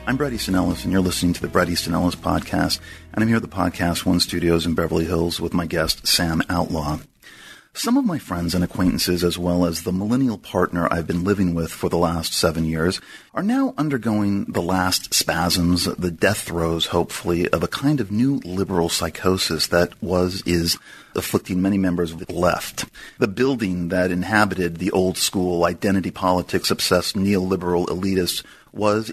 I'm Bret Easton Ellis, and you're listening to the Bret Easton Ellis podcast, and I'm here at the Podcast One studios in Beverly Hills with my guest, Sam Outlaw. Some of my friends and acquaintances, as well as the millennial partner I've been living with for the last 7 years, are now undergoing the last spasms, the death throes, hopefully, of a kind of new liberal psychosis that is afflicting many members of the left. The building that inhabited the old-school, identity politics-obsessed neoliberal elitists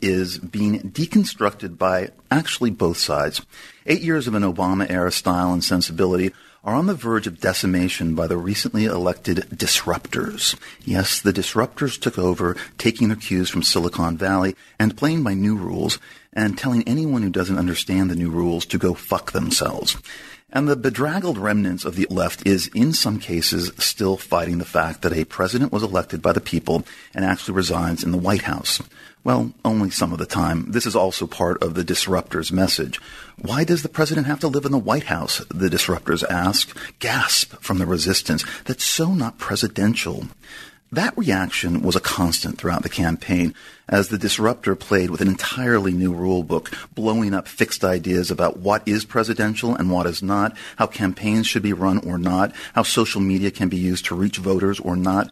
is being deconstructed by actually both sides. 8 years of an Obama-era style and sensibility are on the verge of decimation by the recently elected disruptors. Yes, the disruptors took over, taking their cues from Silicon Valley and playing by new rules and telling anyone who doesn't understand the new rules to go fuck themselves. And the bedraggled remnants of the left is, in some cases, still fighting the fact that a president was elected by the people and actually resides in the White House. Well, only some of the time. This is also part of the disruptors' message. Why does the president have to live in the White House? The disruptors ask. Gasp from the resistance. That's so not presidential. That reaction was a constant throughout the campaign as the disruptor played with an entirely new rule book, blowing up fixed ideas about what is presidential and what is not, how campaigns should be run or not, how social media can be used to reach voters or not.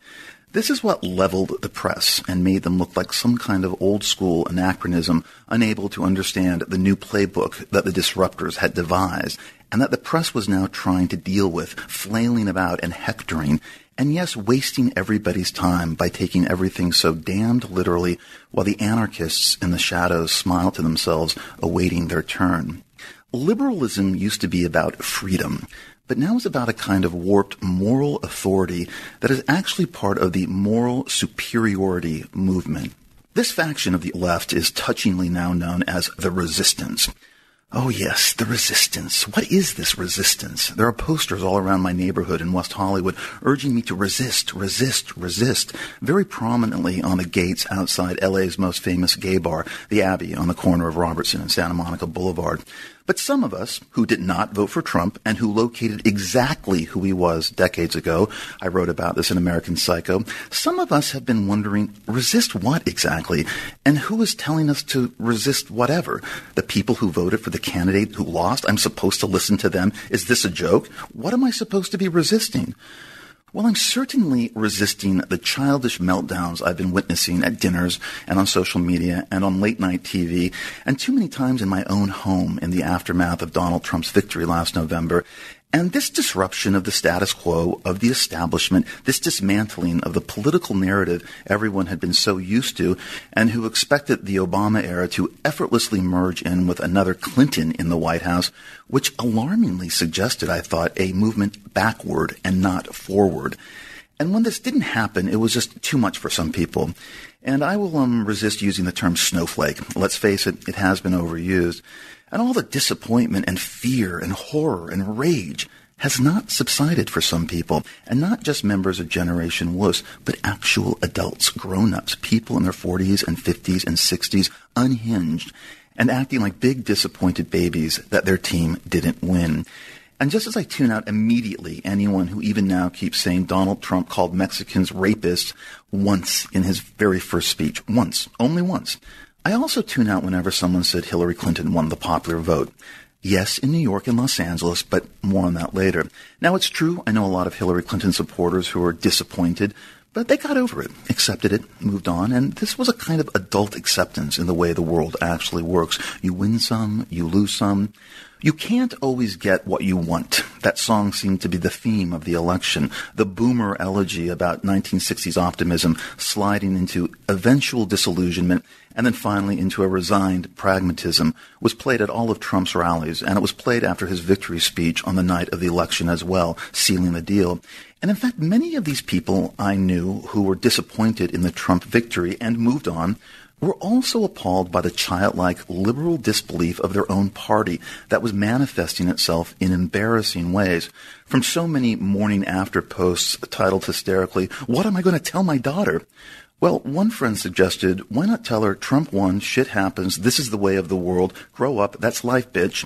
This is what leveled the press and made them look like some kind of old-school anachronism, unable to understand the new playbook that the disruptors had devised, and that the press was now trying to deal with, flailing about and hectoring, and yes, wasting everybody's time by taking everything so damned literally, while the anarchists in the shadows smile to themselves, awaiting their turn. Liberalism used to be about freedom, but now is about a kind of warped moral authority that is actually part of the moral superiority movement. This faction of the left is touchingly now known as the resistance. Oh yes, the resistance. What is this resistance? There are posters all around my neighborhood in West Hollywood urging me to resist, resist, resist, very prominently on the gates outside LA's most famous gay bar, the Abbey, on the corner of Robertson and Santa Monica Boulevard. But some of us who did not vote for Trump and who located exactly who he was decades ago, I wrote about this in American Psycho, some of us have been wondering, resist what exactly? And who is telling us to resist whatever? The people who voted for the candidate who lost? I'm supposed to listen to them? Is this a joke? What am I supposed to be resisting? Well, I'm certainly resisting the childish meltdowns I've been witnessing at dinners and on social media and on late-night TV and too many times in my own home in the aftermath of Donald Trump's victory last November. And this disruption of the status quo, of the establishment, this dismantling of the political narrative everyone had been so used to and who expected the Obama era to effortlessly merge in with another Clinton in the White House, which alarmingly suggested, I thought, a movement backward and not forward. And when this didn't happen, it was just too much for some people. And I will resist using the term snowflake. Let's face it, it has been overused. And all the disappointment and fear and horror and rage has not subsided for some people, and not just members of Generation Wuss, but actual adults, grown-ups, people in their 40s and 50s and 60s, unhinged, and acting like big disappointed babies that their team didn't win. And just as I tune out immediately anyone who even now keeps saying Donald Trump called Mexicans rapists once in his very first speech, once, only once, I also tune out whenever someone said Hillary Clinton won the popular vote. Yes, in New York and Los Angeles, but more on that later. Now, it's true, I know a lot of Hillary Clinton supporters who are disappointed, but they got over it, accepted it, moved on, and this was a kind of adult acceptance in the way the world actually works. You win some, you lose some. You can't always get what you want. That song seemed to be the theme of the election. The boomer elegy about 1960s optimism sliding into eventual disillusionment and then finally into a resigned pragmatism was played at all of Trump's rallies, and it was played after his victory speech on the night of the election as well, sealing the deal. And in fact, many of these people I knew who were disappointed in the Trump victory and moved on were also appalled by the childlike liberal disbelief of their own party that was manifesting itself in embarrassing ways. From so many morning after posts titled hysterically, "What am I going to tell my daughter?" Well, one friend suggested, why not tell her Trump won, shit happens, this is the way of the world, grow up, that's life, bitch.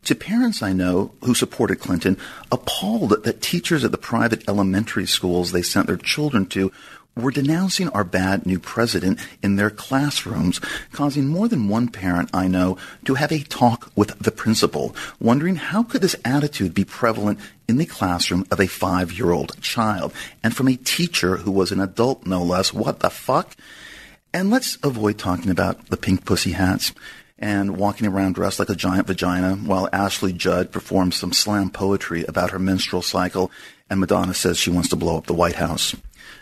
To parents I know who supported Clinton, appalled that teachers at the private elementary schools they sent their children to were denouncing our bad new president in their classrooms, causing more than one parent I know to have a talk with the principal, wondering how could this attitude be prevalent in the classroom of a 5-year-old child, and from a teacher who was an adult, no less. What the fuck? And let's avoid talking about the pink pussy hats and walking around dressed like a giant vagina while Ashley Judd performs some slam poetry about her menstrual cycle and Madonna says she wants to blow up the White House.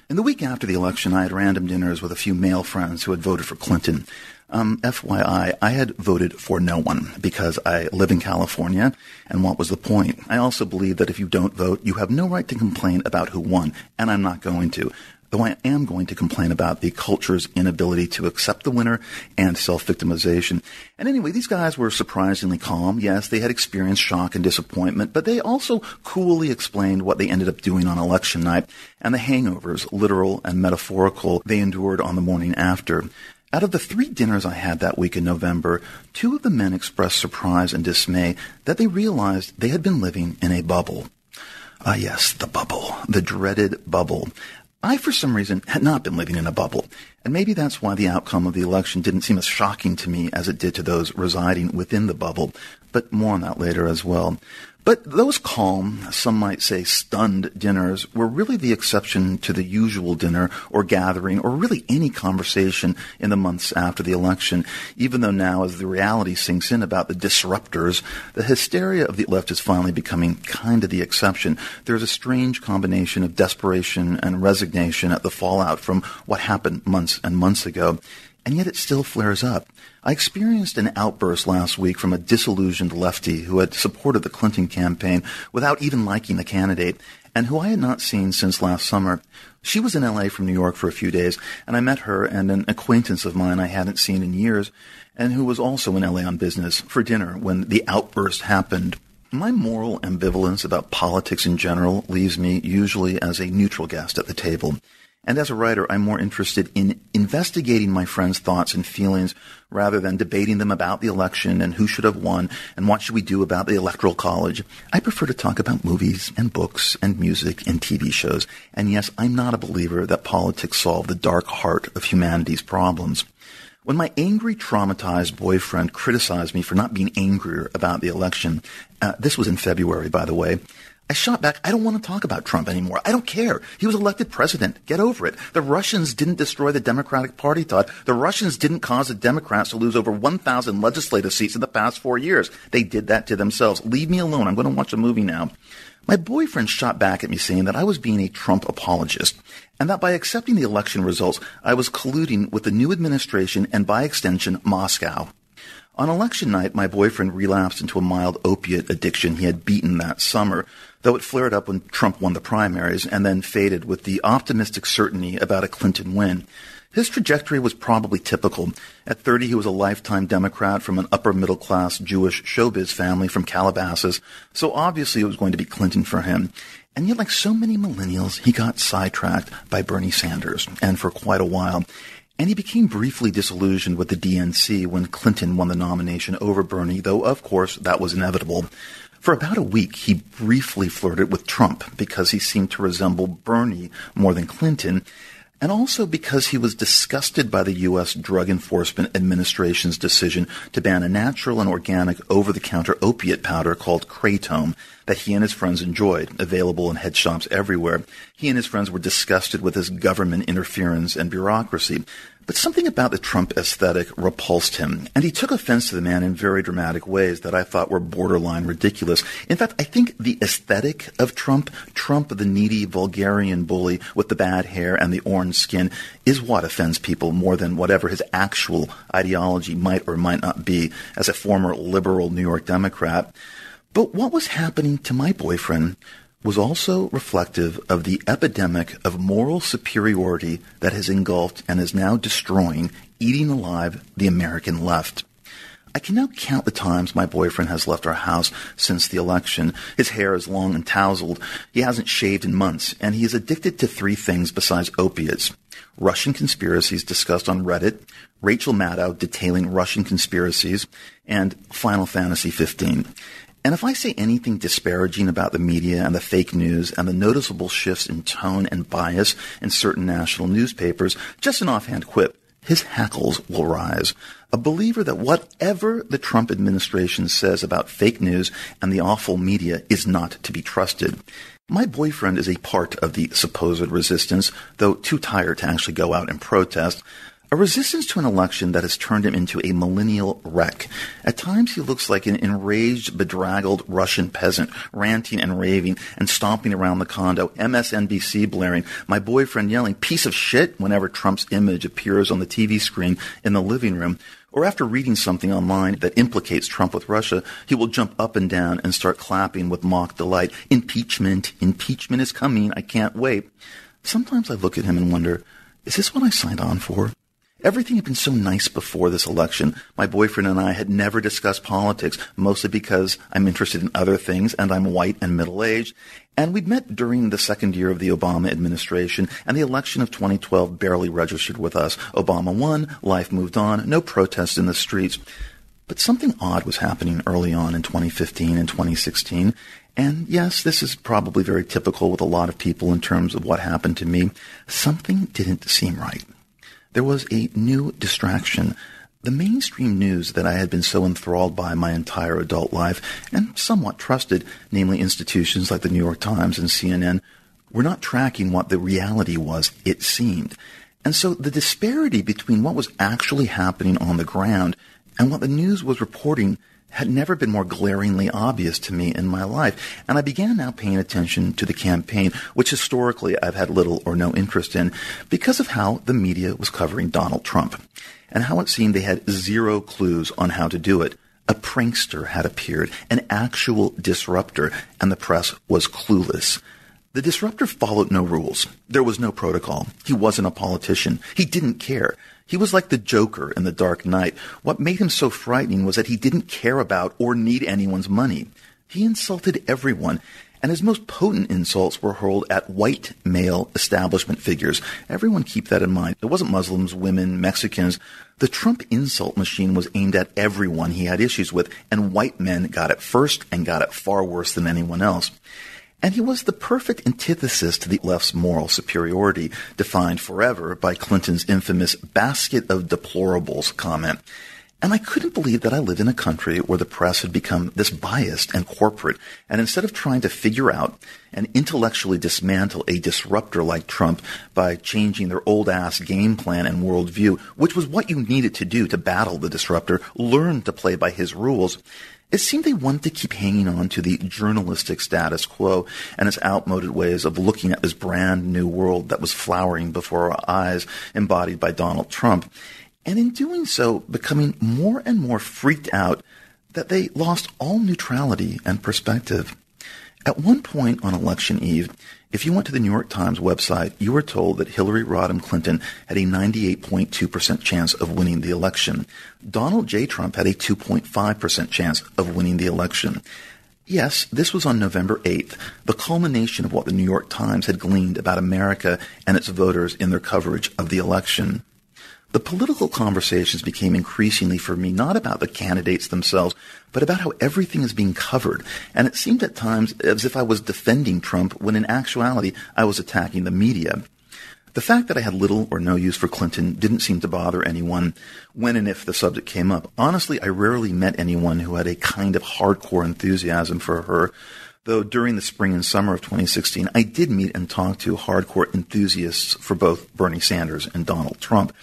In the week after the election, I had random dinners with a few male friends who had voted for Clinton. FYI, I had voted for no one because I live in California, and what was the point? I also believe that if you don't vote, you have no right to complain about who won, and I'm not going to. Though I am going to complain about the culture's inability to accept the winner and self-victimization. And anyway, these guys were surprisingly calm. Yes, they had experienced shock and disappointment, but they also coolly explained what they ended up doing on election night and the hangovers, literal and metaphorical, they endured on the morning after. Out of the 3 dinners I had that week in November, 2 of the men expressed surprise and dismay that they realized they had been living in a bubble. Ah, yes, the bubble, the dreaded bubble. I, for some reason, had not been living in a bubble, and maybe that's why the outcome of the election didn't seem as shocking to me as it did to those residing within the bubble, but more on that later as well. But those calm, some might say stunned dinners were really the exception to the usual dinner or gathering or really any conversation in the months after the election, even though now as the reality sinks in about the disruptors, the hysteria of the left is finally becoming kind of the exception. There's a strange combination of desperation and resignation at the fallout from what happened months and months ago. And yet it still flares up. I experienced an outburst last week from a disillusioned lefty who had supported the Clinton campaign without even liking the candidate, and who I had not seen since last summer. She was in L.A. from New York for a few days, and I met her and an acquaintance of mine I hadn't seen in years, and who was also in L.A. on business, for dinner when the outburst happened. My moral ambivalence about politics in general leaves me usually as a neutral guest at the table. And as a writer, I'm more interested in investigating my friends' thoughts and feelings rather than debating them about the election and who should have won and what should we do about the Electoral College. I prefer to talk about movies and books and music and TV shows. And yes, I'm not a believer that politics solve the dark heart of humanity's problems. When my angry, traumatized boyfriend criticized me for not being angrier about the election, this was in February, by the way, I shot back, I don't want to talk about Trump anymore. I don't care. He was elected president. Get over it. The Russians didn't destroy the Democratic Party, Todd. The Russians didn't cause the Democrats to lose over 1,000 legislative seats in the past 4 years. They did that to themselves. Leave me alone. I'm going to watch a movie now. My boyfriend shot back at me saying that I was being a Trump apologist and that by accepting the election results, I was colluding with the new administration and by extension, Moscow. On election night, my boyfriend relapsed into a mild opiate addiction he had beaten that summer, though it flared up when Trump won the primaries and then faded with the optimistic certainty about a Clinton win. His trajectory was probably typical. At 30, he was a lifetime Democrat from an upper-middle-class Jewish showbiz family from Calabasas, so obviously it was going to be Clinton for him. And yet, like so many millennials, he got sidetracked by Bernie Sanders, and for quite a while. And he became briefly disillusioned with the DNC when Clinton won the nomination over Bernie, though, of course, that was inevitable. For about a week, he briefly flirted with Trump because he seemed to resemble Bernie more than Clinton, and also because he was disgusted by the U.S. Drug Enforcement Administration's decision to ban a natural and organic over-the-counter opiate powder called Kratom that he and his friends enjoyed, available in head shops everywhere. He and his friends were disgusted with his government interference and bureaucracy. But something about the Trump aesthetic repulsed him, and he took offense to the man in very dramatic ways that I thought were borderline ridiculous. In fact, I think the aesthetic of Trump the needy, vulgarian bully with the bad hair and the orange skin, is what offends people more than whatever his actual ideology might or might not be as a former liberal New York Democrat. But what was happening to my boyfriend was also reflective of the epidemic of moral superiority that has engulfed and is now destroying, eating alive, the American left. I can now count the times my boyfriend has left our house since the election. His hair is long and tousled. He hasn't shaved in months, and he is addicted to 3 things besides opiates: Russian conspiracies discussed on Reddit, Rachel Maddow detailing Russian conspiracies, and Final Fantasy 15. And if I say anything disparaging about the media and the fake news and the noticeable shifts in tone and bias in certain national newspapers, just an offhand quip, his hackles will rise. A believer that whatever the Trump administration says about fake news and the awful media is not to be trusted. My boyfriend is a part of the supposed resistance, though too tired to actually go out and protest. A resistance to an election that has turned him into a millennial wreck. At times he looks like an enraged, bedraggled Russian peasant, ranting and raving and stomping around the condo, MSNBC blaring, my boyfriend yelling, piece of shit, whenever Trump's image appears on the TV screen in the living room. Or after reading something online that implicates Trump with Russia, he will jump up and down and start clapping with mock delight. Impeachment is coming, I can't wait. Sometimes I look at him and wonder, is this what I signed on for? Everything had been so nice before this election. My boyfriend and I had never discussed politics, mostly because I'm interested in other things and I'm white and middle-aged. And we'd met during the second year of the Obama administration, and the election of 2012 barely registered with us. Obama won, life moved on, no protests in the streets. But something odd was happening early on in 2015 and 2016. And yes, this is probably very typical with a lot of people in terms of what happened to me. Something didn't seem right. There was a new distraction. The mainstream news that I had been so enthralled by my entire adult life and somewhat trusted, namely institutions like the New York Times and CNN, were not tracking what the reality was, it seemed. And so the disparity between what was actually happening on the ground and what the news was reporting had never been more glaringly obvious to me in my life. And I began now paying attention to the campaign, which historically I've had little or no interest in, because of how the media was covering Donald Trump, and how it seemed they had zero clues on how to do it. A prankster had appeared, an actual disruptor, and the press was clueless. The disruptor followed no rules. There was no protocol. He wasn't a politician. He didn't care. He was like the Joker in The Dark Knight. What made him so frightening was that he didn't care about or need anyone's money. He insulted everyone, and his most potent insults were hurled at white male establishment figures. Everyone keep that in mind. It wasn't Muslims, women, Mexicans. The Trump insult machine was aimed at everyone he had issues with, and white men got it first and got it far worse than anyone else. And he was the perfect antithesis to the left's moral superiority, defined forever by Clinton's infamous basket of deplorables comment. And I couldn't believe that I lived in a country where the press had become this biased and corporate, and instead of trying to figure out and intellectually dismantle a disruptor like Trump by changing their old-ass game plan and worldview, which was what you needed to do to battle the disruptor, learn to play by his rules, it seemed they wanted to keep hanging on to the journalistic status quo and its outmoded ways of looking at this brand new world that was flowering before our eyes, embodied by Donald Trump. And in doing so, becoming more and more freaked out that they lost all neutrality and perspective. At one point on election eve, if you went to the New York Times website, you were told that Hillary Rodham Clinton had a 98.2% chance of winning the election. Donald J. Trump had a 2.5% chance of winning the election. Yes, this was on November 8th, the culmination of what the New York Times had gleaned about America and its voters in their coverage of the election. The political conversations became increasingly for me not about the candidates themselves, but about how everything is being covered. And it seemed at times as if I was defending Trump when in actuality I was attacking the media. The fact that I had little or no use for Clinton didn't seem to bother anyone when and if the subject came up. Honestly, I rarely met anyone who had a kind of hardcore enthusiasm for her, though during the spring and summer of 2016, I did meet and talk to hardcore enthusiasts for both Bernie Sanders and Donald Trump.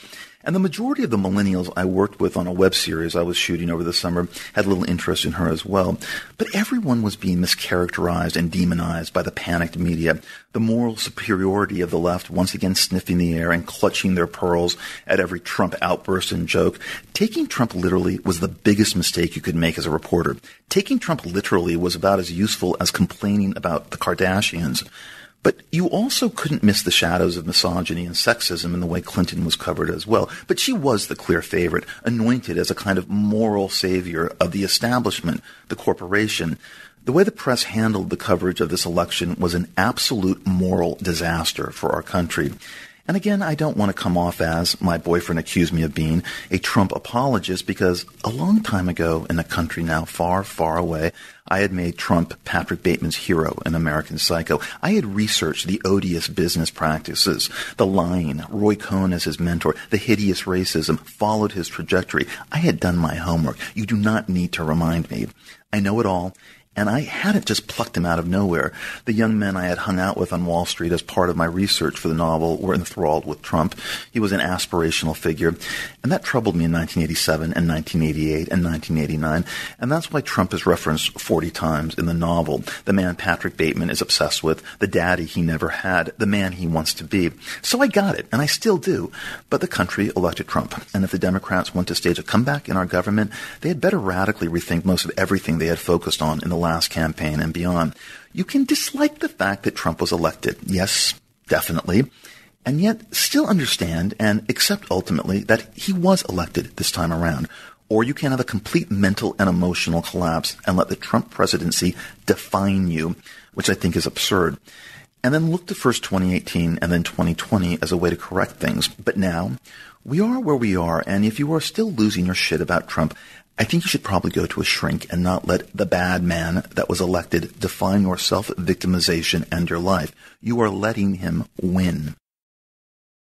And the majority of the millennials I worked with on a web series I was shooting over the summer had little interest in her as well. But everyone was being mischaracterized and demonized by the panicked media, the moral superiority of the left once again sniffing the air and clutching their pearls at every Trump outburst and joke. Taking Trump literally was the biggest mistake you could make as a reporter. Taking Trump literally was about as useful as complaining about the Kardashians. But you also couldn't miss the shadows of misogyny and sexism in the way Clinton was covered as well. But she was the clear favorite, anointed as a kind of moral savior of the establishment, the corporation. The way the press handled the coverage of this election was an absolute moral disaster for our country. And again, I don't want to come off as my boyfriend accused me of being a Trump apologist, because a long time ago in a country now far, far away, I had made Trump Patrick Bateman's hero in American Psycho. I had researched the odious business practices, the lying, Roy Cohn as his mentor, the hideous racism, followed his trajectory. I had done my homework. You do not need to remind me. I know it all. And I hadn't just plucked him out of nowhere. The young men I had hung out with on Wall Street as part of my research for the novel were enthralled with Trump. He was an aspirational figure. And that troubled me in 1987 and 1988 and 1989. And that's why Trump is referenced 40 times in the novel. The man Patrick Bateman is obsessed with, the daddy he never had, the man he wants to be. So I got it, and I still do. But the country elected Trump. And if the Democrats want to stage a comeback in our government, they had better radically rethink most of everything they had focused on in the last campaign and beyond. You can dislike the fact that Trump was elected. Yes, definitely. And yet still understand and accept ultimately that he was elected this time around. Or you can have a complete mental and emotional collapse and let the Trump presidency define you, which I think is absurd. And then look to first 2018 and then 2020 as a way to correct things. But now, we are where we are, and if you are still losing your shit about Trump, I think you should probably go to a shrink and not let the bad man that was elected define your self-victimization and your life. You are letting him win.